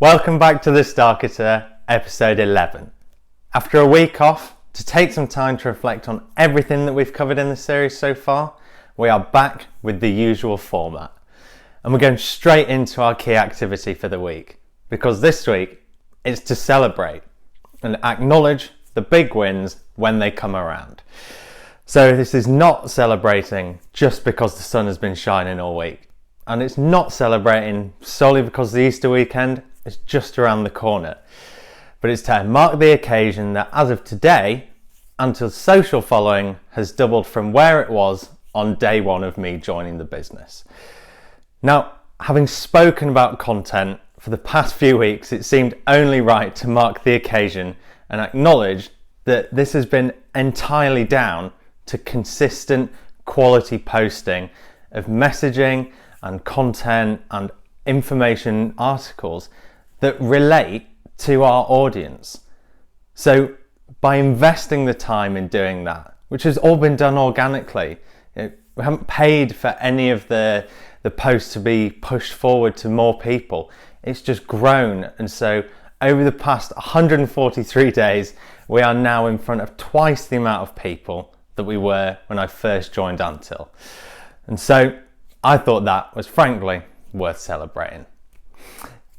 Welcome back to the Starketer, episode 11. After a week off, to take some time to reflect on everything that we've covered in the series so far, we are back with the usual format. And we're going straight into our key activity for the week, because this week it's to celebrate and acknowledge the big wins when they come around. So this is not celebrating just because the sun has been shining all week. And it's not celebrating solely because the Easter weekend is just around the corner. But it's to mark the occasion that as of today, until social following has doubled from where it was on day one of me joining the business. Now, having spoken about content for the past few weeks, it seemed only right to mark the occasion and acknowledge that this has been entirely down to consistent quality posting of messaging and content and information articles that relate to our audience. So by investing the time in doing that, which has all been done organically, we haven't paid for any of the posts to be pushed forward to more people. It's just grown. And so over the past 143 days, we are now in front of twice the amount of people that we were when I first joined Antil. And so I thought that was frankly worth celebrating.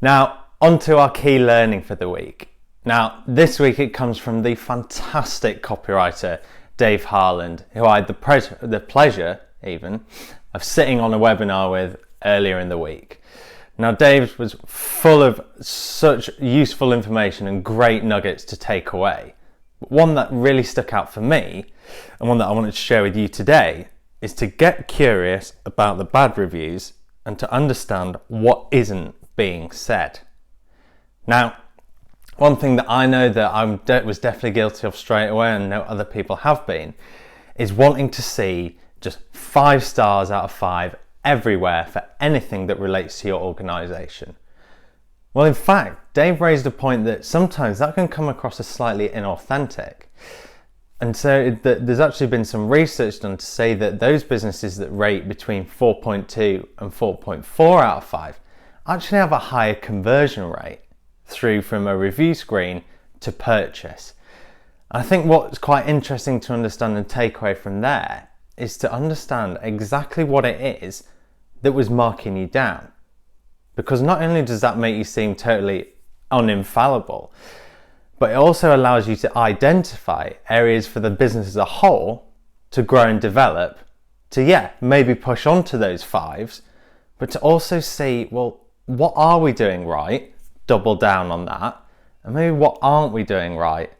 Now, on to our key learning for the week. Now, this week it comes from the fantastic copywriter, Dave Harland, who I had the pleasure even of sitting on a webinar with earlier in the week. Now, Dave was full of such useful information and great nuggets to take away. But one that really stuck out for me, and one that I wanted to share with you today, is to get curious about the bad reviews and to understand what isn't being said. Now, one thing that I know that I was definitely guilty of straight away, and know other people have been, is wanting to see just 5 stars out of 5 everywhere for anything that relates to your organisation. Well, in fact, Dave raised a point that sometimes that can come across as slightly inauthentic. And so there's actually been some research done to say that those businesses that rate between 4.2 and 4.4 out of 5 actually have a higher conversion rate through from a review screen to purchase. I think what's quite interesting to understand and take away from there is to understand exactly what it is that was marking you down. Because not only does that make you seem totally uninfallible, but it also allows you to identify areas for the business as a whole to grow and develop, to maybe push on to those 5s, but to also see, well, what are we doing right? Double down on that. And maybe what aren't we doing right?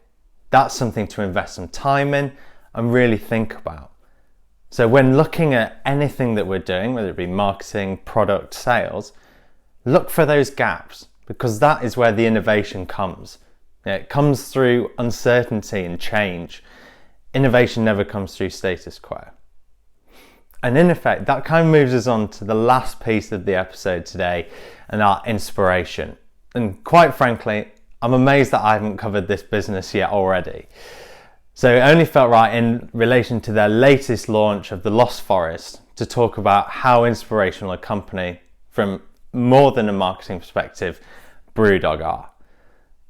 That's something to invest some time in and really think about. So when looking at anything that we're doing, whether it be marketing, product, sales, look for those gaps, because that is where the innovation comes. It comes through uncertainty and change. Innovation never comes through status quo. And in effect, that kind of moves us on to the last piece of the episode today, and our inspiration. And quite frankly, I'm amazed that I haven't covered this business yet already. So it only felt right in relation to their latest launch of the Lost Forest to talk about how inspirational a company from more than a marketing perspective BrewDog are.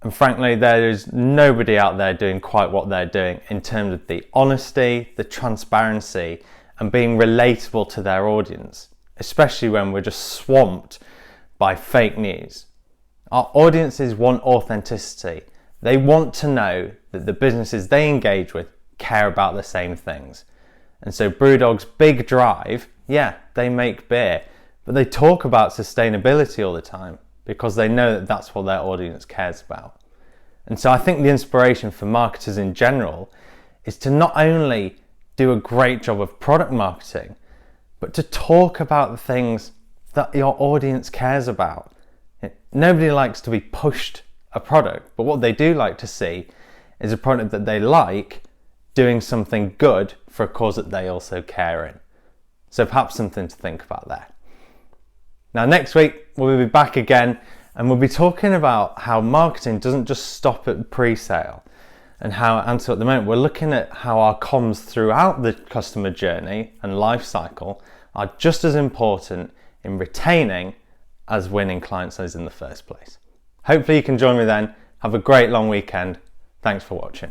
And frankly, there is nobody out there doing quite what they're doing in terms of the honesty, the transparency, and being relatable to their audience, especially when we're just swamped by fake news. Our audiences want authenticity. They want to know that the businesses they engage with care about the same things. And so BrewDog's big drive, they make beer, but they talk about sustainability all the time because they know that that's what their audience cares about. And so I think the inspiration for marketers in general is to not only do a great job of product marketing, but to talk about the things that your audience cares about. Nobody likes to be pushed a product, but what they do like to see is a product that they like doing something good for a cause that they also care in. So perhaps something to think about there. Now next week we'll be back again, and we'll be talking about how marketing doesn't just stop at pre-sale, and how at Antil at the moment we're looking at how our comms throughout the customer journey and life cycle are just as important in retaining as winning clients is in the first place. Hopefully you can join me then. Have a great long weekend. Thanks for watching.